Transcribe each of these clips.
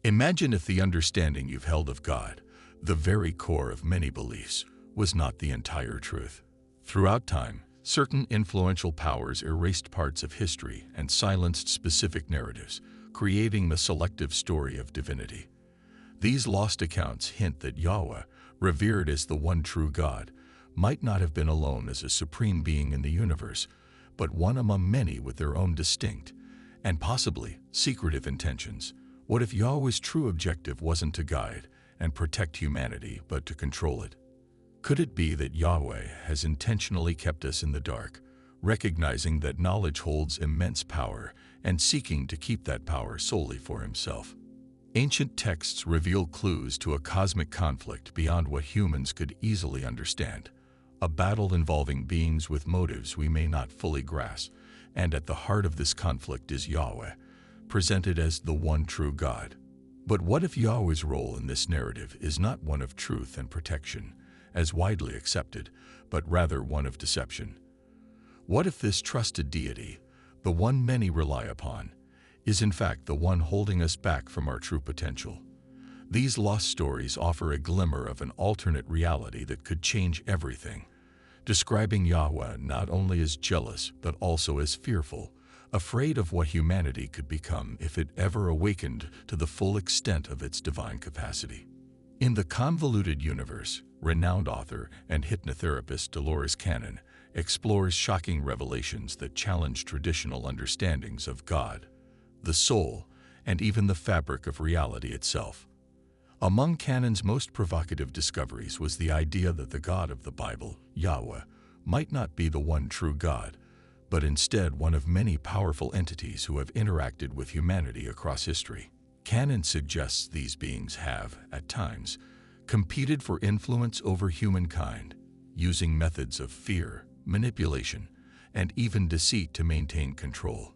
Imagine if the understanding you've held of God, the very core of many beliefs, was not the entire truth. Throughout time, certain influential powers erased parts of history and silenced specific narratives, creating the selective story of divinity. These lost accounts hint that Yahweh, revered as the one true God, might not have been alone as a supreme being in the universe, but one among many with their own distinct, and possibly secretive intentions. What if Yahweh's true objective wasn't to guide and protect humanity, but to control it? Could it be that Yahweh has intentionally kept us in the dark, recognizing that knowledge holds immense power and seeking to keep that power solely for himself? Ancient texts reveal clues to a cosmic conflict beyond what humans could easily understand, a battle involving beings with motives we may not fully grasp, and at the heart of this conflict is Yahweh, presented as the one true God. But what if Yahweh's role in this narrative is not one of truth and protection, as widely accepted, but rather one of deception? What if this trusted deity, the one many rely upon, is in fact the one holding us back from our true potential? These lost stories offer a glimmer of an alternate reality that could change everything, describing Yahweh not only as jealous but also as fearful, afraid of what humanity could become if it ever awakened to the full extent of its divine capacity. In The Convoluted Universe, renowned author and hypnotherapist Dolores Cannon explores shocking revelations that challenge traditional understandings of God, the soul, and even the fabric of reality itself. Among Cannon's most provocative discoveries was the idea that the God of the Bible, Yahweh, might not be the one true God, but instead one of many powerful entities who have interacted with humanity across history. Cannon suggests these beings have, at times, competed for influence over humankind, using methods of fear, manipulation, and even deceit to maintain control.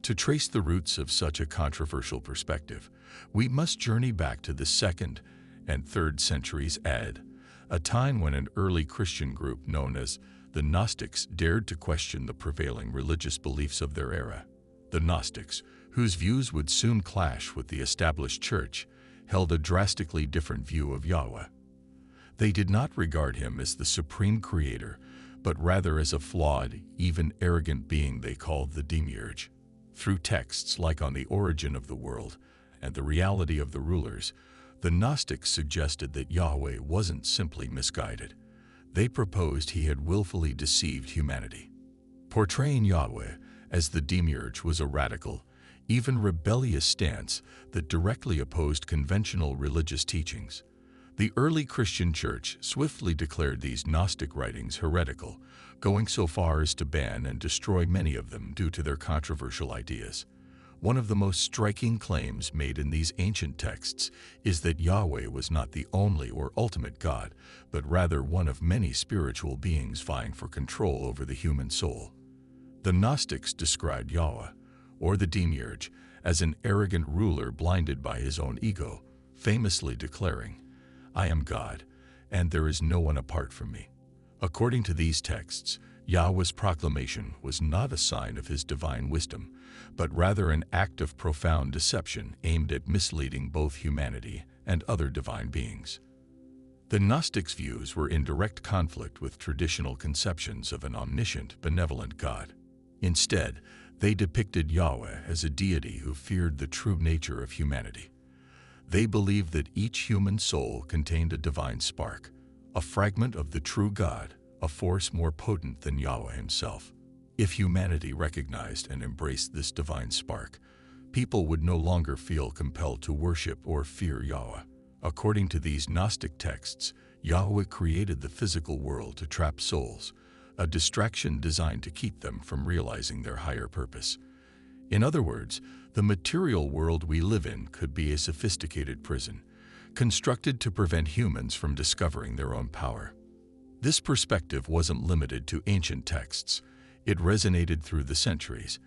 To trace the roots of such a controversial perspective, we must journey back to the 2nd and 3rd centuries AD, a time when an early Christian group known as the Gnostics dared to question the prevailing religious beliefs of their era. The Gnostics, whose views would soon clash with the established church, held a drastically different view of Yahweh. They did not regard him as the supreme creator, but rather as a flawed, even arrogant being they called the demiurge. Through texts like On the Origin of the World and The Reality of the Rulers, the Gnostics suggested that Yahweh wasn't simply misguided. They proposed he had willfully deceived humanity. Portraying Yahweh as the demiurge was a radical, even rebellious stance that directly opposed conventional religious teachings. The early Christian church swiftly declared these Gnostic writings heretical, going so far as to ban and destroy many of them due to their controversial ideas. One of the most striking claims made in these ancient texts is that Yahweh was not the only or ultimate God, but rather one of many spiritual beings vying for control over the human soul. The Gnostics described Yahweh, or the demiurge, as an arrogant ruler blinded by his own ego, famously declaring, "I am God, and there is no one apart from me." According to these texts, Yahweh's proclamation was not a sign of his divine wisdom, but rather an act of profound deception aimed at misleading both humanity and other divine beings. The Gnostics' views were in direct conflict with traditional conceptions of an omniscient, benevolent God. Instead, they depicted Yahweh as a deity who feared the true nature of humanity. They believed that each human soul contained a divine spark, a fragment of the true God, a force more potent than Yahweh himself. If humanity recognized and embraced this divine spark, people would no longer feel compelled to worship or fear Yahweh. According to these Gnostic texts, Yahweh created the physical world to trap souls, a distraction designed to keep them from realizing their higher purpose. In other words, the material world we live in could be a sophisticated prison, constructed to prevent humans from discovering their own power. This perspective wasn't limited to ancient texts. It resonated through the centuries,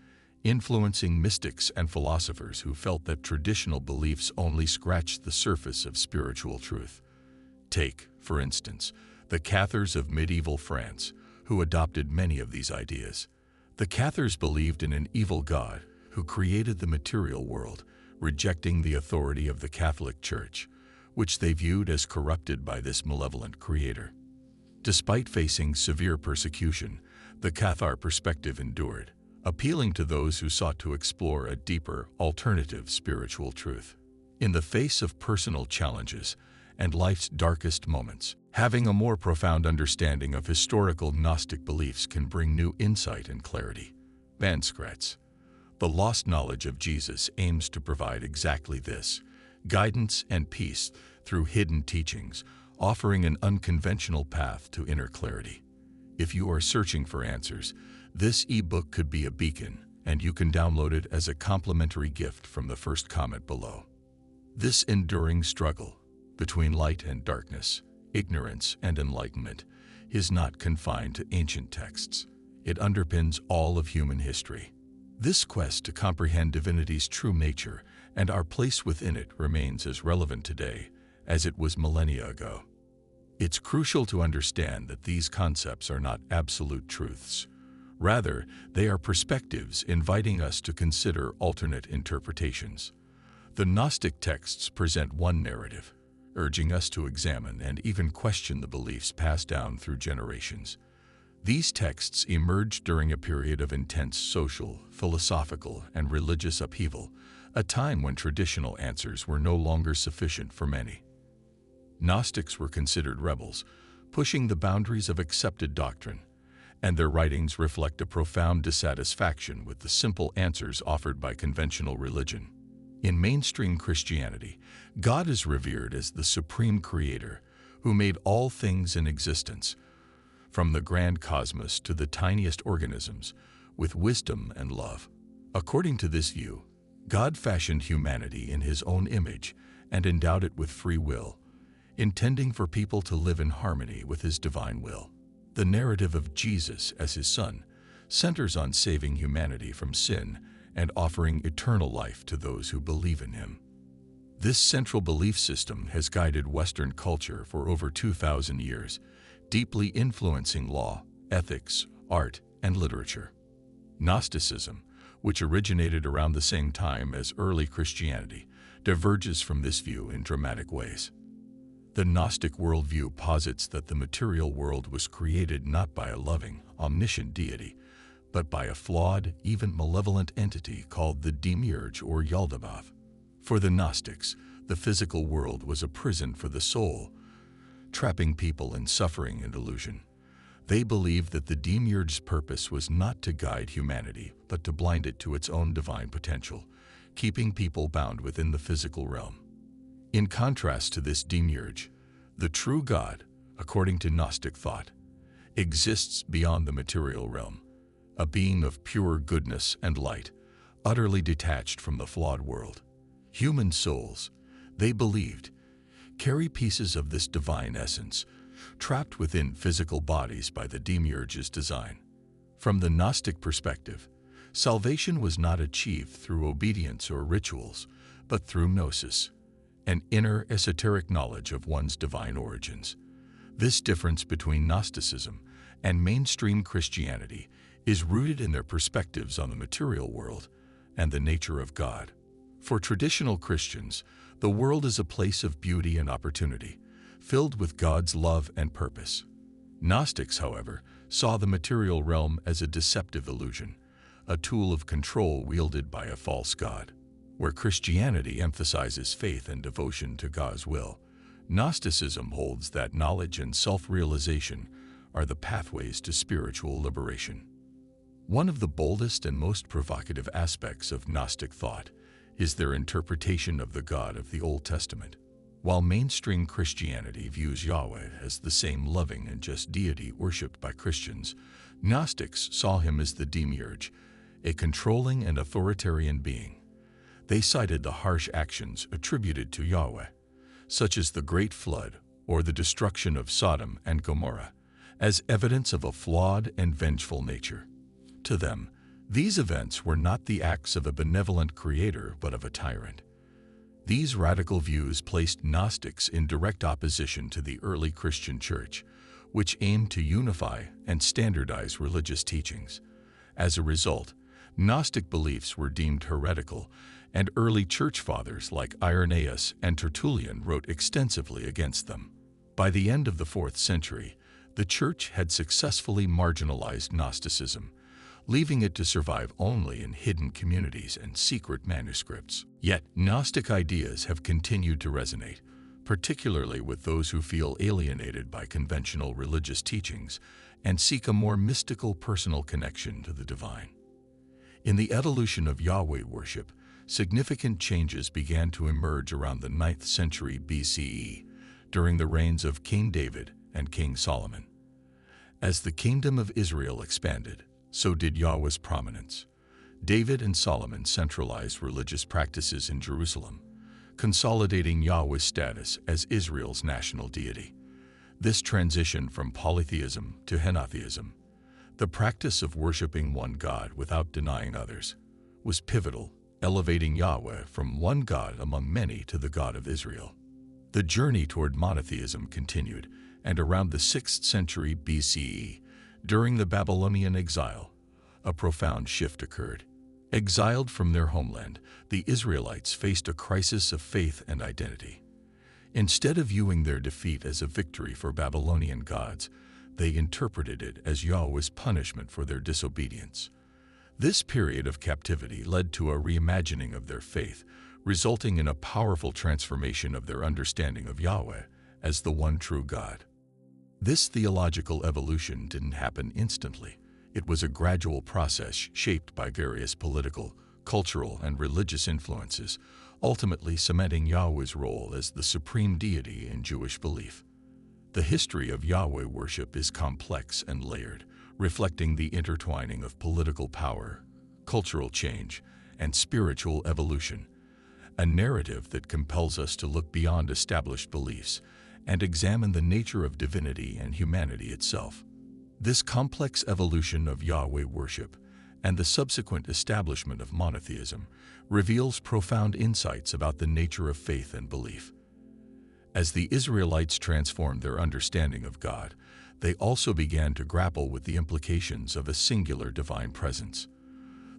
influencing mystics and philosophers who felt that traditional beliefs only scratched the surface of spiritual truth. Take, for instance, the Cathars of medieval France, who adopted many of these ideas. The Cathars believed in an evil God who created the material world, rejecting the authority of the Catholic Church, which they viewed as corrupted by this malevolent creator. Despite facing severe persecution, the Cathar perspective endured, appealing to those who sought to explore a deeper, alternative spiritual truth. In the face of personal challenges and life's darkest moments, having a more profound understanding of historical Gnostic beliefs can bring new insight and clarity. Banskratz. The lost knowledge of Jesus aims to provide exactly this, guidance and peace through hidden teachings, offering an unconventional path to inner clarity. If you are searching for answers, this ebook could be a beacon, and you can download it as a complimentary gift from the first comment below. This enduring struggle between light and darkness, ignorance and enlightenment, is not confined to ancient texts. It underpins all of human history. This quest to comprehend divinity's true nature and our place within it remains as relevant today as it was millennia ago. It's crucial to understand that these concepts are not absolute truths. Rather, they are perspectives inviting us to consider alternate interpretations. The Gnostic texts present one narrative, urging us to examine and even question the beliefs passed down through generations. These texts emerged during a period of intense social, philosophical, and religious upheaval, a time when traditional answers were no longer sufficient for many. Gnostics were considered rebels, pushing the boundaries of accepted doctrine, and their writings reflect a profound dissatisfaction with the simple answers offered by conventional religion. In mainstream Christianity, God is revered as the supreme creator who made all things in existence, from the grand cosmos to the tiniest organisms, with wisdom and love. According to this view, God fashioned humanity in his own image and endowed it with free will, intending for people to live in harmony with his divine will. The narrative of Jesus as his son centers on saving humanity from sin and offering eternal life to those who believe in him. This central belief system has guided Western culture for over 2,000 years, deeply influencing law, ethics, art, and literature. Gnosticism, which originated around the same time as early Christianity, diverges from this view in dramatic ways. The Gnostic worldview posits that the material world was created not by a loving, omniscient deity, but by a flawed, even malevolent entity called the Demiurge or Yaldabaoth. For the Gnostics, the physical world was a prison for the soul, trapping people in suffering and illusion. They believed that the Demiurge's purpose was not to guide humanity, but to blind it to its own divine potential, keeping people bound within the physical realm. In contrast to this Demiurge, the true God, according to Gnostic thought, exists beyond the material realm, a being of pure goodness and light, utterly detached from the flawed world. Human souls, they believed, carry pieces of this divine essence, trapped within physical bodies by the Demiurge's design. From the Gnostic perspective, salvation was not achieved through obedience or rituals, but through gnosis, an inner esoteric knowledge of one's divine origins. This difference between Gnosticism and mainstream Christianity is rooted in their perspectives on the material world and the nature of God. For traditional Christians, the world is a place of beauty and opportunity, filled with God's love and purpose. Gnostics, however, saw the material realm as a deceptive illusion, a tool of control wielded by a false God. Where Christianity emphasizes faith and devotion to God's will, Gnosticism holds that knowledge and self-realization are the pathways to spiritual liberation. One of the boldest and most provocative aspects of Gnostic thought is their interpretation of the God of the Old Testament. While mainstream Christianity views Yahweh as the same loving and just deity worshipped by Christians, Gnostics saw him as the Demiurge, a controlling and authoritarian being. They cited the harsh actions attributed to Yahweh, such as the Great Flood or the destruction of Sodom and Gomorrah, as evidence of a flawed and vengeful nature. To them, these events were not the acts of a benevolent creator but of a tyrant. These radical views placed Gnostics in direct opposition to the early Christian Church, which aimed to unify and standardize religious teachings. As a result, Gnostic beliefs were deemed heretical and early church fathers like Irenaeus and Tertullian wrote extensively against them. By the end of the 4th century, the Church had successfully marginalized Gnosticism, leaving it to survive only in hidden communities and secret manuscripts. Yet, Gnostic ideas have continued to resonate, particularly with those who feel alienated by conventional religious teachings and seek a more mystical personal connection to the divine. In the evolution of Yahweh worship, significant changes began to emerge around the 9th century BCE, during the reigns of King David and King Solomon. As the kingdom of Israel expanded, so did Yahweh's prominence. David and Solomon centralized religious practices in Jerusalem, consolidating Yahweh's status as Israel's national deity. This transition from polytheism to henotheism, the practice of worshiping one God without denying others, was pivotal, elevating Yahweh from one God among many to the God of Israel. The journey toward monotheism continued, and around the 6th century BCE, during the Babylonian exile, a profound shift occurred. Exiled from their homeland, the Israelites faced a crisis of faith and identity. Instead of viewing their defeat as a victory for Babylonian gods, they interpreted it as Yahweh's punishment for their disobedience. This period of captivity led to a reimagining of their faith, resulting in a powerful transformation of their understanding of Yahweh as the one true God. This theological evolution didn't happen instantly. It was a gradual process shaped by various political, cultural, and religious influences, ultimately cementing Yahweh's role as the supreme deity in Jewish belief. The history of Yahweh worship is complex and layered, reflecting the intertwining of political power, cultural change, and spiritual evolution, a narrative that compels us to look beyond established beliefs and examine the nature of divinity and humanity itself. This complex evolution of Yahweh worship and the subsequent establishment of monotheism reveals profound insights about the nature of faith and belief. As the Israelites transformed their understanding of God, they also began to grapple with the implications of a singular divine presence.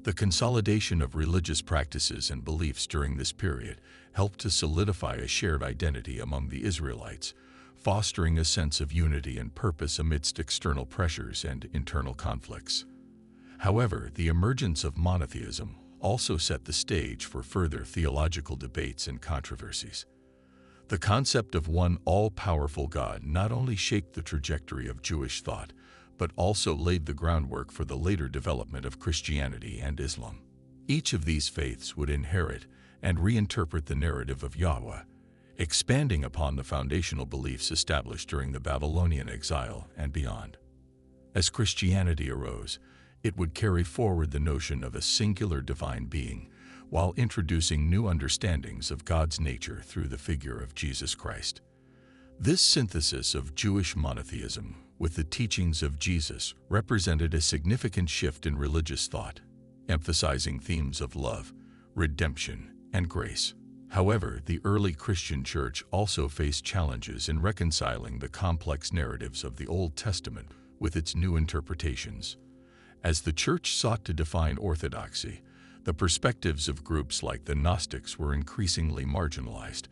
The consolidation of religious practices and beliefs during this period helped to solidify a shared identity among the Israelites, fostering a sense of unity and purpose amidst external pressures and internal conflicts. However, the emergence of monotheism also set the stage for further theological debates and controversies. The concept of one all-powerful God not only shaped the trajectory of Jewish thought, but also laid the groundwork for the later development of Christianity and Islam. Each of these faiths would inherit and reinterpret the narrative of Yahweh, expanding upon the foundational beliefs established during the Babylonian exile and beyond. As Christianity arose, it would carry forward the notion of a singular divine being, while introducing new understandings of God's nature through the figure of Jesus Christ. This synthesis of Jewish monotheism with the teachings of Jesus represented a significant shift in religious thought, emphasizing themes of love, redemption, and grace. However, the early Christian church also faced challenges in reconciling the complex narratives of the Old Testament with its new interpretations. As the church sought to define orthodoxy, the perspectives of groups like the Gnostics were increasingly marginalized,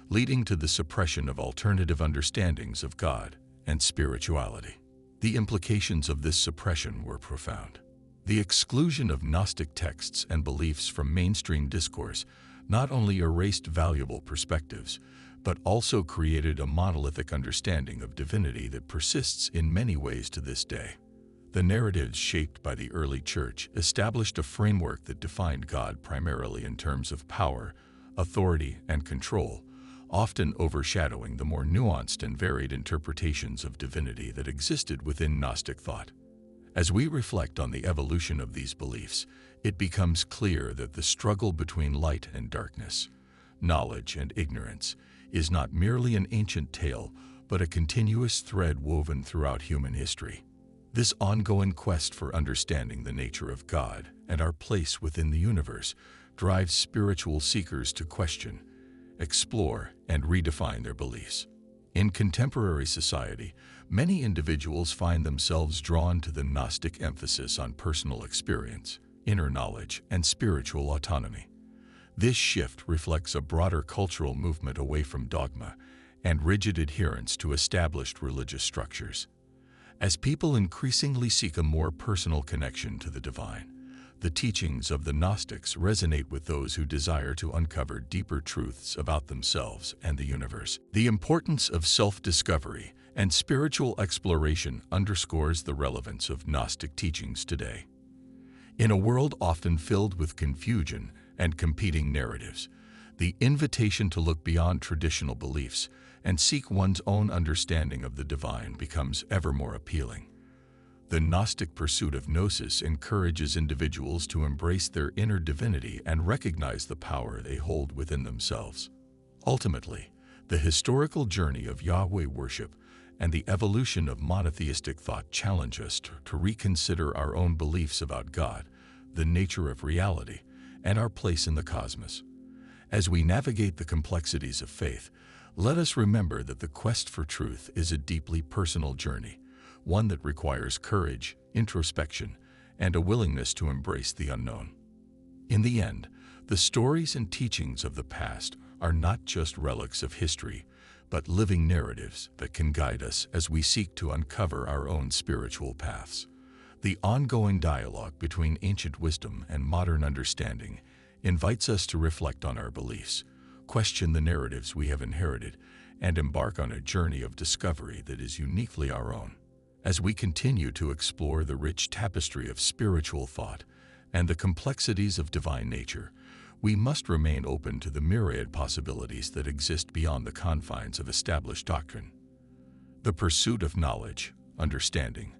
leading to the suppression of alternative understandings of God and spirituality. The implications of this suppression were profound. The exclusion of Gnostic texts and beliefs from mainstream discourse not only erased valuable perspectives, but also created a monolithic understanding of divinity that persists in many ways to this day. The narratives shaped by the early church established a framework that defined God primarily in terms of power, authority, and control, often overshadowing the more nuanced and varied interpretations of divinity that existed within Gnostic thought. As we reflect on the evolution of these beliefs, it becomes clear that the struggle between light and darkness, knowledge and ignorance, is not merely an ancient tale, but a continuous thread woven throughout human history. This ongoing quest for understanding the nature of God and our place within the universe drives spiritual seekers to question, explore, and redefine their beliefs. In contemporary society, many individuals find themselves drawn to the Gnostic emphasis on personal experience, inner knowledge, and spiritual autonomy. This shift reflects a broader cultural movement away from dogma and rigid adherence to established religious structures. As people increasingly seek a more personal connection to the divine, the teachings of the Gnostics resonate with those who desire to uncover deeper truths about themselves and the universe. The importance of self-discovery and spiritual exploration underscores the relevance of Gnostic teachings today. In a world often filled with confusion and competing narratives, the invitation to look beyond traditional beliefs and seek one's own understanding of the divine becomes ever more appealing. The Gnostic pursuit of gnosis encourages individuals to embrace their inner divinity and recognize the power they hold within themselves. Ultimately, the historical journey of Yahweh worship and the evolution of monotheistic thought challenge us to reconsider our own beliefs about God, the nature of reality, and our place in the cosmos. As we navigate the complexities of faith, let us remember that the quest for truth is a deeply personal journey, one that requires courage, introspection, and a willingness to embrace the unknown. In the end, the stories and teachings of the past are not just relics of history, but living narratives that can guide us as we seek to uncover our own spiritual paths. The ongoing dialogue between ancient wisdom and modern understanding invites us to reflect on our beliefs, question the narratives we have inherited, and embark on a journey of discovery that is uniquely our own. As we continue to explore the rich tapestry of spiritual thought and the complexities of divine nature, we must remain open to the myriad possibilities that exist beyond the confines of established doctrine. The pursuit of knowledge, understanding,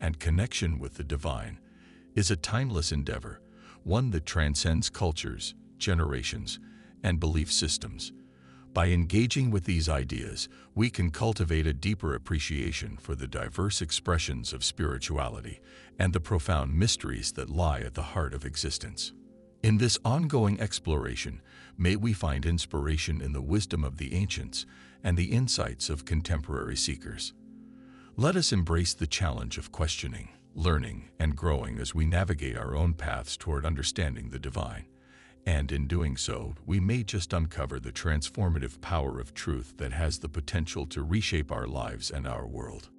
and connection with the divine is a timeless endeavor, one that transcends cultures, generations, and belief systems. By engaging with these ideas, we can cultivate a deeper appreciation for the diverse expressions of spirituality and the profound mysteries that lie at the heart of existence. In this ongoing exploration, may we find inspiration in the wisdom of the ancients and the insights of contemporary seekers. Let us embrace the challenge of questioning, learning, and growing as we navigate our own paths toward understanding the divine. And in doing so, we may just uncover the transformative power of truth that has the potential to reshape our lives and our world.